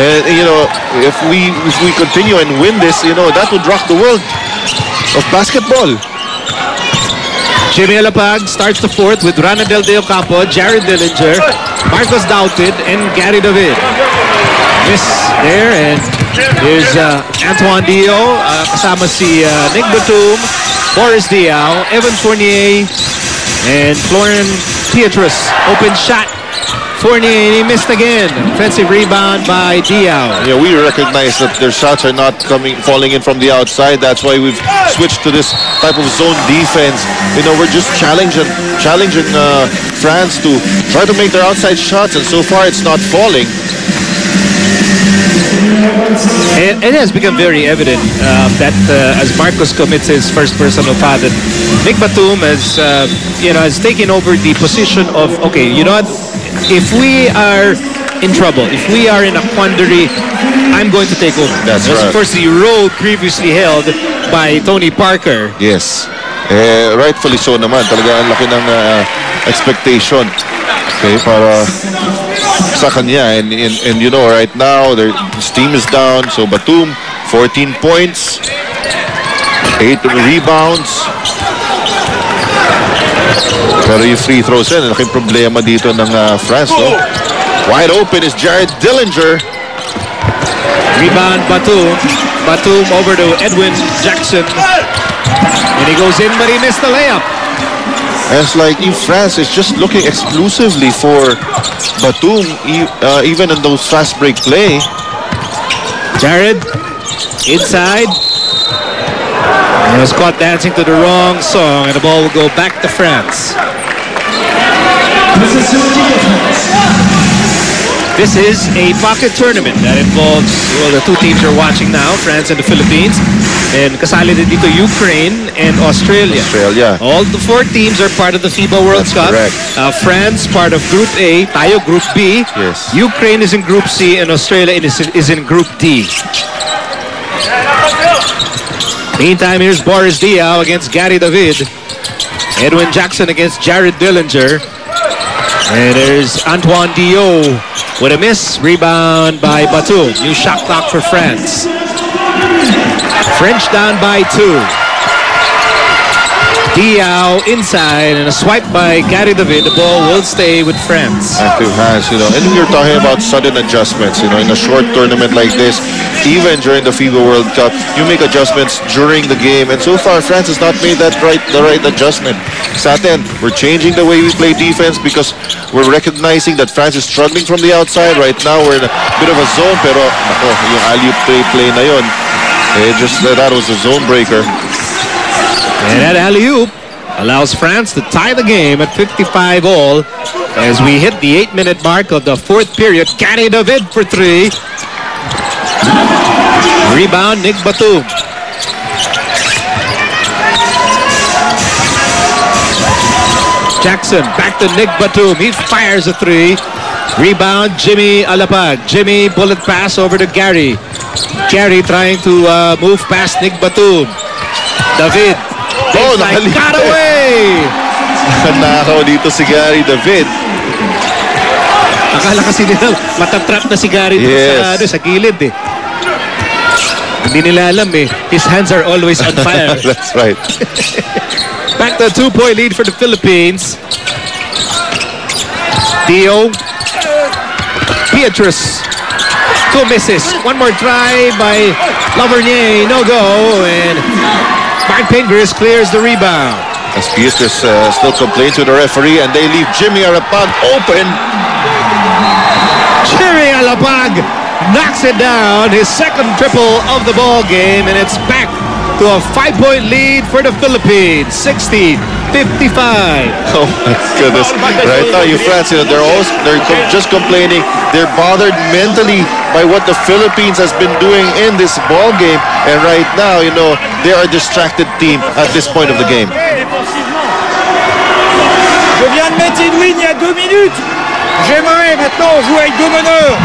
And if we continue and win this, that would rock the world of basketball. Jimmy Alapag starts the fourth with Rana Del Deo Campo, Jared Dillinger, Marcos Dauted, and Gary David. Miss there, and here's Antoine Dio, kasama si Nick Batum, Boris Diaw, Evan Fournier, and Florian Pietrus. Open shot. Fournier, and he missed again. Offensive rebound by Diaw. Yeah, we recognize that their shots are not falling in from the outside. That's why we've switched to this type of zone defense. We're just challenging France to try to make their outside shots, and so far it's not falling. It has become very evident that as Marcos commits his first personal foul, that Nick Batum has taken over the position of, okay, you know what? If we are in trouble, if we are in a quandary, I'm going to take over. That's right. Of course, the role previously held by Tony Parker. Yes. Rightfully so naman. Talaga ang laki ng expectation. Okay, para sa kanya. And right now, his team is down. So Batum, 14 points, 8 rebounds. Pero yung free throws yan, laking problema dito ng France, no? Wide open is Jared Dillinger. Rebound Batum. Batum over to Edwin Jackson. And he goes in, but he missed the layup. It's like France is just looking exclusively for Batum, even in those fast break play. Jared, inside. He was caught dancing to the wrong song, and the ball will go back to France. This is a pocket tournament that involves, well, the two teams you're watching now, France and the Philippines. And kasali din dito Ukraine and Australia. All the 4 teams are part of the FIBA World Cup. Correct. France, part of Group A, tayo Group B. Yes. Ukraine is in Group C, and Australia is in Group D. Meantime, here's Boris Diaw against Gary David. Edwin Jackson against Jared Dillinger. And there's Antoine Dio with a miss. Rebound by Batum. New shot clock for France. French down by 2. Diaw inside, and a swipe by Gary David. The ball will stay with France. Active hands, and we're talking about sudden adjustments, in a short tournament like this. Even during the FIBA World Cup, you make adjustments during the game, and so far France has not made the right adjustment. Sa atin, we're changing the way we play defense because we're recognizing that France is struggling from the outside. Right now, we're in a bit of a zone, pero yung alley-oop play na yun, that was a zone breaker. And that alley-oop allows France to tie the game at 55 all as we hit the 8-minute mark of the 4th period. Gary David for 3. Rebound, Nick Batum. Jackson back to Nick Batum. He fires a 3. Rebound, Jimmy Alapag. Jimmy, bullet pass over to Gary. Gary trying to move past Nick Batum. David. Got away! Nakaw dito si Gary David. Akala kasi nila matatrap na si Gary sa gilid eh. Hindi nila alam eh. His hands are always on fire. That's right. Back to a 2-point lead for the Philippines. Dio. Pietrus. 2 misses. One more try by Lavernier. No go. And Mark Pingris clears the rebound. As Pietrus still complains to the referee, and they leave Jimmy Alapag open. Jimmy Alapag knocks it down. His second triple of the ball game, and it's back to a 5-point lead for the Philippines. 60-55. Oh my goodness! Right now, you France, they're just complaining. They're bothered mentally by what the Philippines has been doing in this ball game, and right now, they are a distracted team at this point of the game. Je viens de mettre Edwin il y a 2 minutes. J'aimerais maintenant jouer avec 2 meneurs.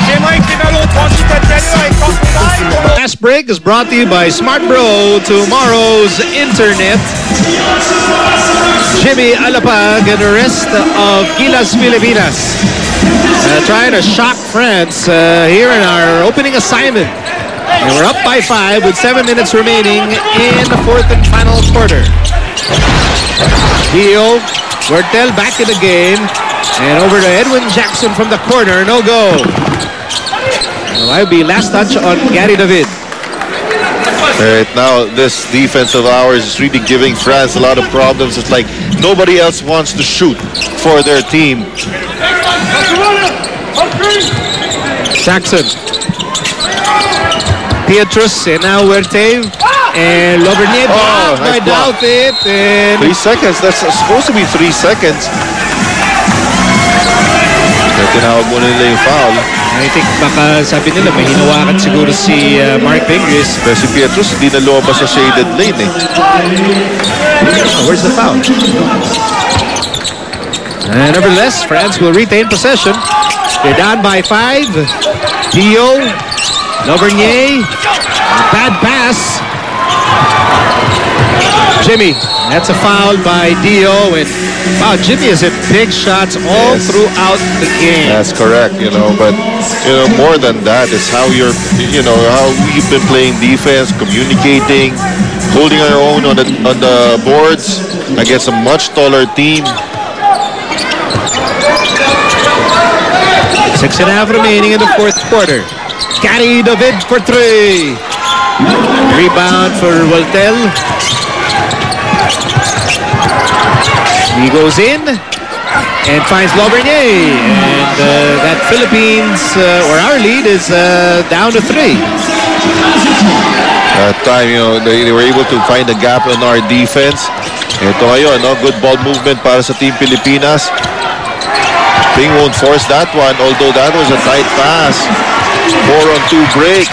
J'aimerais que les ballons transitent à l'intérieur et quand on aille. Last break is brought to you by Smart Bro, tomorrow's internet. Jimmy Alapag and the rest of Gilas PIlipinas. trying to shock France here in our opening assignment. And we're up by 5 with 7 minutes remaining in the fourth and final quarter. Dio, Wertel back in the game. And over to Edwin Jackson from the corner. No go. Well, that would be last touch on Gary David. Right now, this defense of ours is really giving France a lot of problems. It's like nobody else wants to shoot for their team. Jackson. Pietrus and now Huerte. And Lovernier blocked by Douthit. 3 seconds. That's supposed to be 3 seconds. Tinawag mo nila yung foul. I think baka sabi nila may hinawakan siguro si Mark Pingris. Pero si Pietrus hindi na lumabas sa shaded lane eh. Where's the foul? And nevertheless, France will retain possession. They're down by 5. Dio, Lovernier, bad pass. Jimmy, that's a foul by Dio, and wow, Jimmy has hit big shots all throughout the game. That's correct, but more than that is how how we've been playing defense, communicating, holding our own on the boards against a much taller team. 6.5 remaining in the fourth quarter. Gary David for 3. Rebound for Wertel. He goes in and finds Lovernier. And that Philippines, or our lead, is down to 3. That time, they were able to find a gap in our defense. Ito ngayon, good ball movement para sa Team Pilipinas. Ping won't force that one, although that was a tight pass. 4-on-2 break.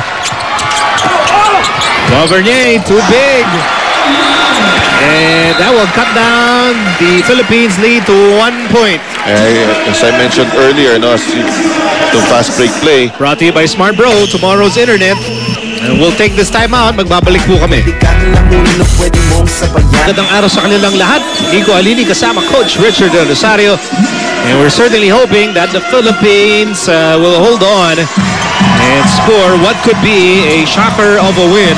Lovernier, too big. And that will cut down the Philippines' lead to 1 point. As I mentioned earlier, the fast break play. Brought to you by Smart Bro, tomorrow's internet. And we'll take this time out. Magbabalik po kami. Magandang araw sa kanilang lahat. Nico Alini kasama Coach Richard Del Rosario. And we're certainly hoping that the Philippines will hold on and score what could be a shocker of a win.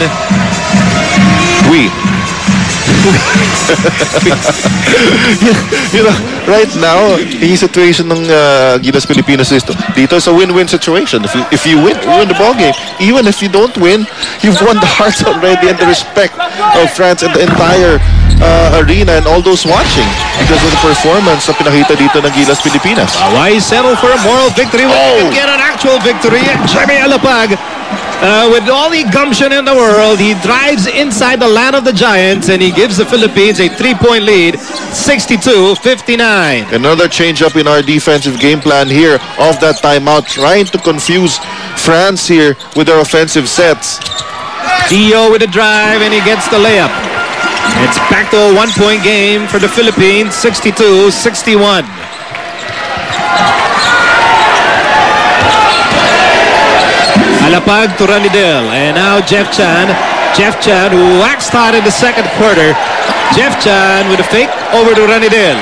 Right now, yung situation ng Gilas PIlipinas dito is a win-win situation. If you win the ball game. Even if you don't win, you've won the hearts already and the respect of France and the entire arena and all those watching because of the performance na pinakita dito ng Gilas PIlipinas. Why settle for a moral victory when you can get an actual victory? Jimmy Alapag, with all the gumption in the world, he drives inside the land of the Giants and he gives the Philippines a 3-point lead, 62-59. Another change up in our defensive game plan here off that timeout, trying to confuse France here with their offensive sets. Dio with a drive and he gets the layup. It's back to a 1-point game for the Philippines, 62-61. Alapag to Ranidel, and now Jeff Chan. Jeff Chan, who waxed hot in the second quarter. Jeff Chan with a fake over to Ranidel.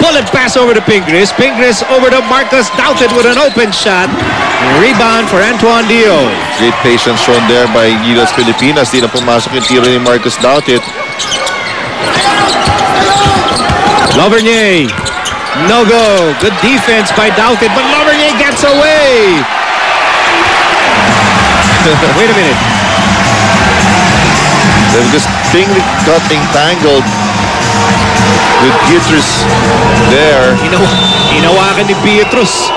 Bullet pass over to Pingris. Pingris over to Marcus Douthit with an open shot. And a rebound for Antoine Dio. Great patience shown there by Gilas PIlipinas. Di na pumasok yung tiro ni Marcus Douthit. Lovernier. No go. Good defense by Douthit, but Lovernier gets away. Wait a minute. This thing got entangled with Pietrus there. Hinawakan ni Pietrus.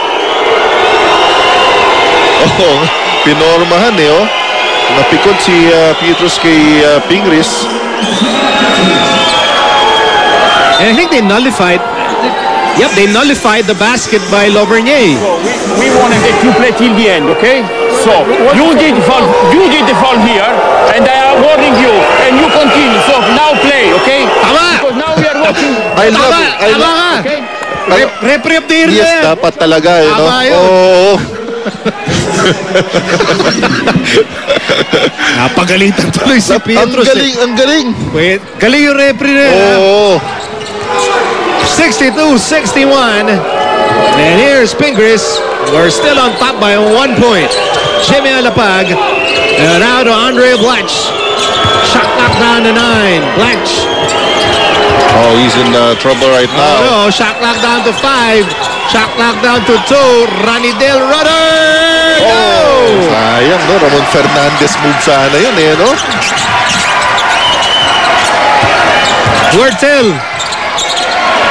Pinormahan Napikot si Pietrus kay Pingris. And I think they nullified. Yep, they nullified the basket by Lovernier. So we want to get you play till the end, okay? So you did the foul here, and I am warning you, and you continue. So now play, okay? Tama! Because now we are watching. I love it. I love it. Okay? Referee of the year. Yes, dapat talaga, Tama yun. Oo. Napagalitan tuloy si Pietrus. Ang galing. Wait, galing yung referee na. Oo. 62-61. And here's Pingris We're still on top by 1 point. Jimmy Alapag. And now to Andre Blatch. Shot clock down to 9. Blatch. Oh, he's in trouble right now. Oh, no. Shot clock down to 5. Shot clock down to 2. Ranidel Rudder. Oh, sayang, no? Ramon Fernandez move sana yun, eh, no? Huertel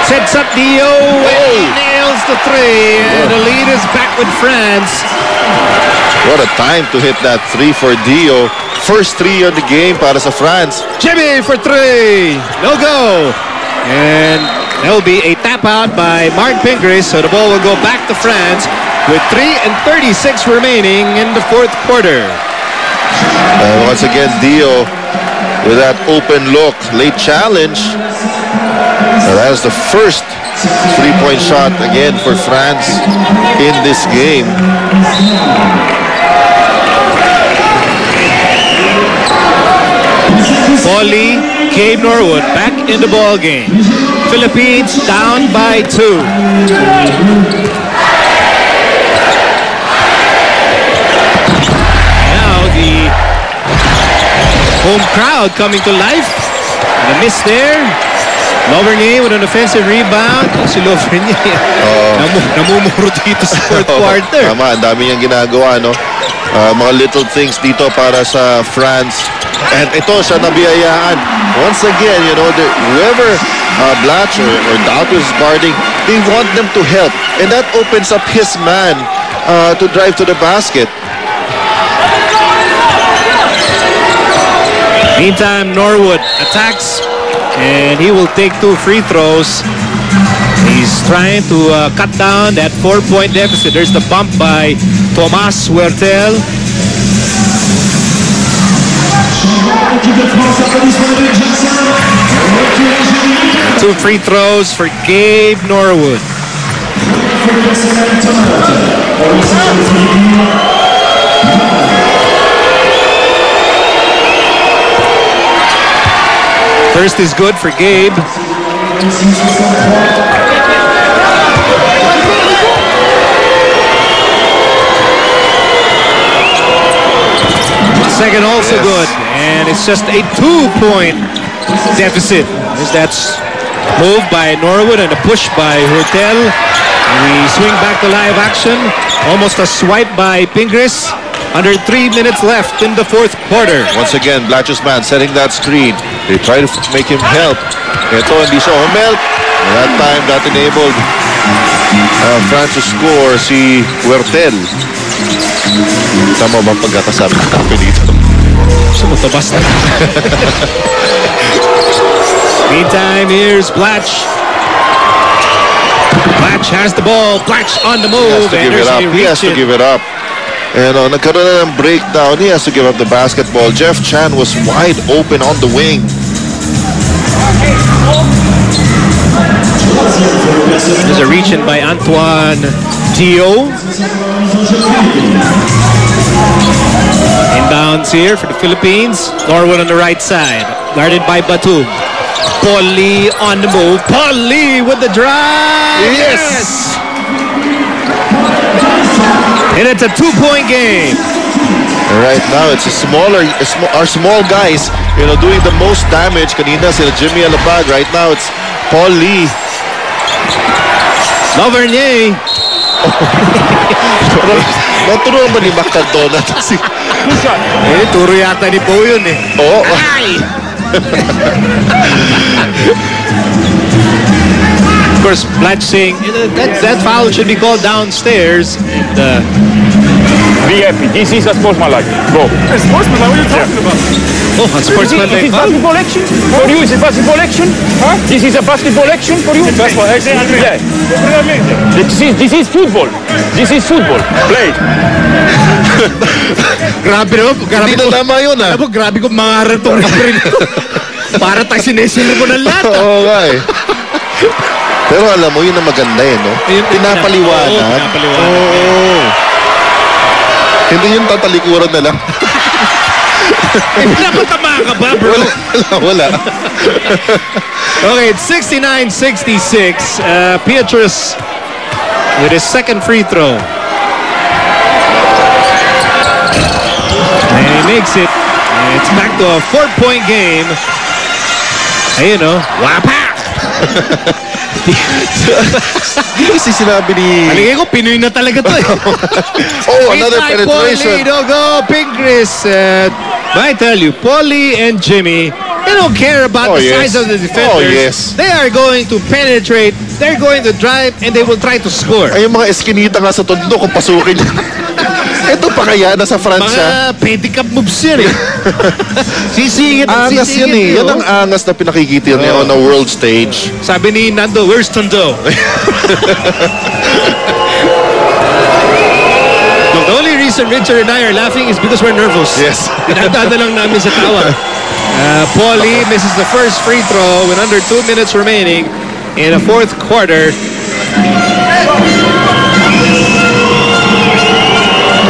sets up Dio and he nails the 3, and the lead is back with France. What a time to hit that 3 for Dio. First 3 on the game para sa France. Jimmy for 3, no go, and there will be a tap out by Mark Pingris, so the ball will go back to France with 3:36 remaining in the 4th quarter. Once again, Dio with that open look, late challenge. That is the first 3-point shot again for France in this game. Paulie, Gabe Norwood back in the ball game. Philippines down by 2. Now the home crowd coming to life. And a miss there. Lovernier with an offensive rebound. Si Lovernier namumuro dito sa 4th quarter. Tama, ang dami niyang ginagawa, no? Mga little things dito para sa France. And ito siya nabiyayaan. Once again, you know, whoever Blatch or Doubt is guarding, they want them to help. And that opens up his man to drive to the basket. Meantime, Norwood attacks, and he will take 2 free throws. He's trying to cut down that 4-point deficit. There's the bump by Tomas Huertel. 2 free throws for Gabe Norwood. First is good for Gabe. Second also good, and it's just a 2-point deficit. That's move by Norwood and a push by Huertel. We swing back to live action. Almost a swipe by Pingris. Under 3 minutes left in the 4th quarter. Once again, Blatch's man setting that screen. They try to make him help. Ito, hindi siya help. That time, that enabled France to score si Huertel. Tama ba pagkakasabi natin dito? Sumutabas na. Meantime, here's Blatch. Blatch has the ball. Blatch on the move. He has to give it up. And nagkaroon na ng breakdown. He has to give up the basketball. Jeff Chan was wide open on the wing. There's a reach-in by Antoine Dio. Inbounds here for the Philippines. Norwood on the right side. Guarded by Batum. Paulie on the move. Paulie with the drive. Yes! And it's a 2-point game. Right now, it's our small guys, you know, doing the most damage. Kanina sila Jimmy Alapag. Right now, it's Paulie. Lovernier. Naturuan ba ni Mac Cardona? Turo yata ni Bo yun eh. Oo. Ay! Of course, Blatch saying that foul should be called downstairs. And, be happy. This is a sportsmanlike. Go. A sportsmanlike? What are you talking about? oh, a sportsmanlike Is it foul. basketball action? For you, is it basketball action? Huh? This is a basketball action for you? Basketball action? Yeah. This is football. This is football. Play. Grabe naman. Grabe Hindi ko. na tama yun, ah. Alam mo, grabe ko mangaral itong referee nito. Para tayo sinesili mo ng lahat. Oo nga eh. Pero alam mo, yun ang maganda eh, no? Pinapaliwanag. Oo, pinapaliwanag. Oo. Hindi yung tatalikuran na lang. Pinapatama ka ba, bro? Wala. Okay, it's 69-66. Pietrus with his second free throw. makes it. And it's back to a 4-point game. Ayun, no? Wapak! Hindi kasi sinabi ni... Aligay ko, Pinoy na talaga to eh. Oh, another penetration. Go, Pingris. But I tell you, Paulie and Jimmy, they don't care about the size of the defenders. Oh, yes. They are going to penetrate, they're going to drive, and they will try to score. Ay, yung mga eskinita nga sa tondo kung pasukin. Ito pa kaya, nasa Fransya. Mga pedicab moves yan eh. Sisingit at Angas yan eh. Yan ang angas na pinakikita niya on a world stage. Sabi ni Nando, where's Tondo? The only reason Richard and I are laughing is because we're nervous. Yes. Pinagdada lang namin sa tawa. Paulie misses the first free throw with under 2 minutes remaining in the fourth quarter.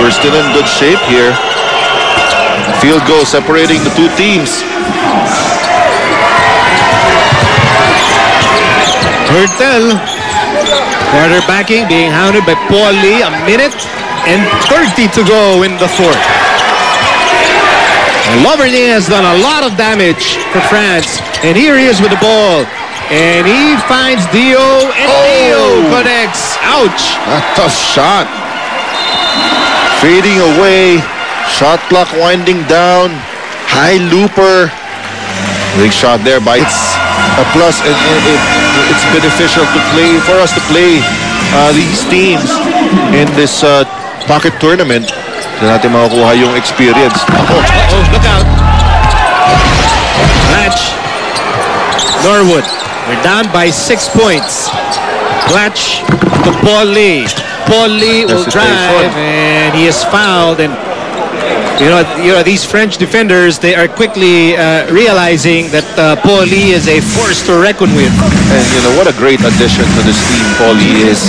We're still in good shape here. Field goal separating the two teams. Hurtel, quarterbacking, being hounded by Paulie. 1 minute and 30 to go in the fourth. And Lovernier has done a lot of damage for France. And here he is with the ball. And he finds Dio, and Dio connects. Ouch. A tough shot. Fading away. Shot clock winding down. High looper. Big shot there, but it's a plus, and it's beneficial to play for us to play these teams in this pocket tournament. So natin makukuha yung experience. Look out. Match. Norwood. We're down by 6 points. Clutch to Paulie. Paulie will drive, and he is fouled. And you know these French defenders, they are quickly realizing that Paulie is a force to reckon with. And you know what a great addition to this team Paulie is.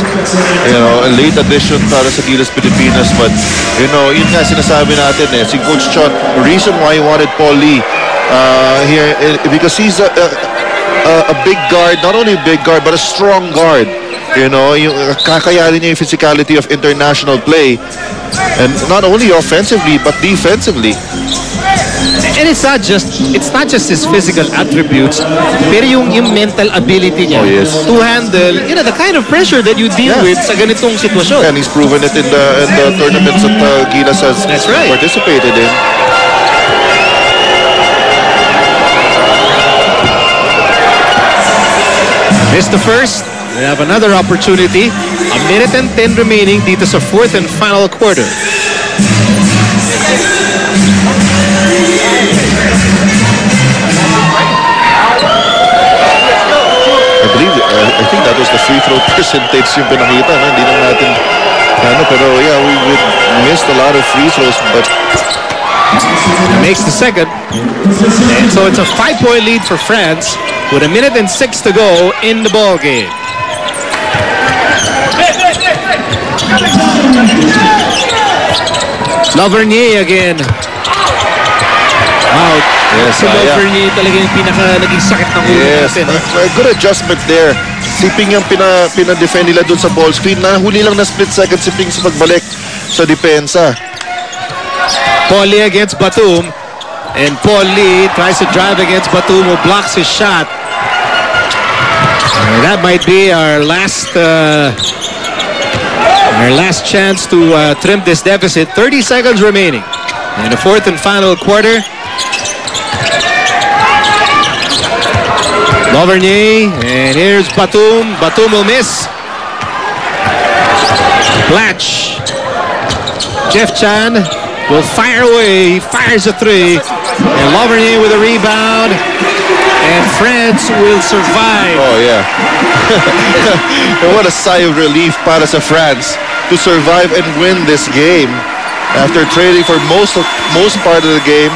You know, a late addition para sa Gilas Pilipinas, but you know, yun nga sinasabi natin eh, si Coach Chot, the reason why he wanted Paulie here because he's a big guard, not only a big guard but a strong guard. You know, yung kakayanin niya yung physicality of international play, and not only offensively but defensively. And it's not just his physical attributes, pero yung mental ability niya to handle, you know, the kind of pressure that you deal with sa ganitong sitwasyon. And he's proven it in the tournaments that Gilas has participated in. Missed the first. We have another opportunity. 1 minute and 10 remaining dito sa fourth and final quarter. I think that was the free throw percentage yung pinakita. No? Hindi lang natin pero yeah, we missed a lot of free throws, but makes the second. And so it's a 5-point lead for France with 1 minute and 6 to go in the ball game. Lovernier again. Out. Yes, si Lovernier talaga yung naging sakit ng ulo natin. Good adjustment there. Si Ping yung pina-defend nila dun sa ball screen. Huli lang na split second si Ping sa pagbalik sa depensa. Paulie against Batum. And Paulie tries to drive against Batum, who blocks his shot. And that might be our last chance to trim this deficit. 30 seconds remaining in the fourth and final quarter. Lovernier, and here's Batum. Batum will miss. Blatch. Jeff Chan will fire away. He fires a three. And Lovernier with a rebound. And France will survive. Oh, yeah. What a sigh of relief para sa France to survive and win this game after trading for most part of the game.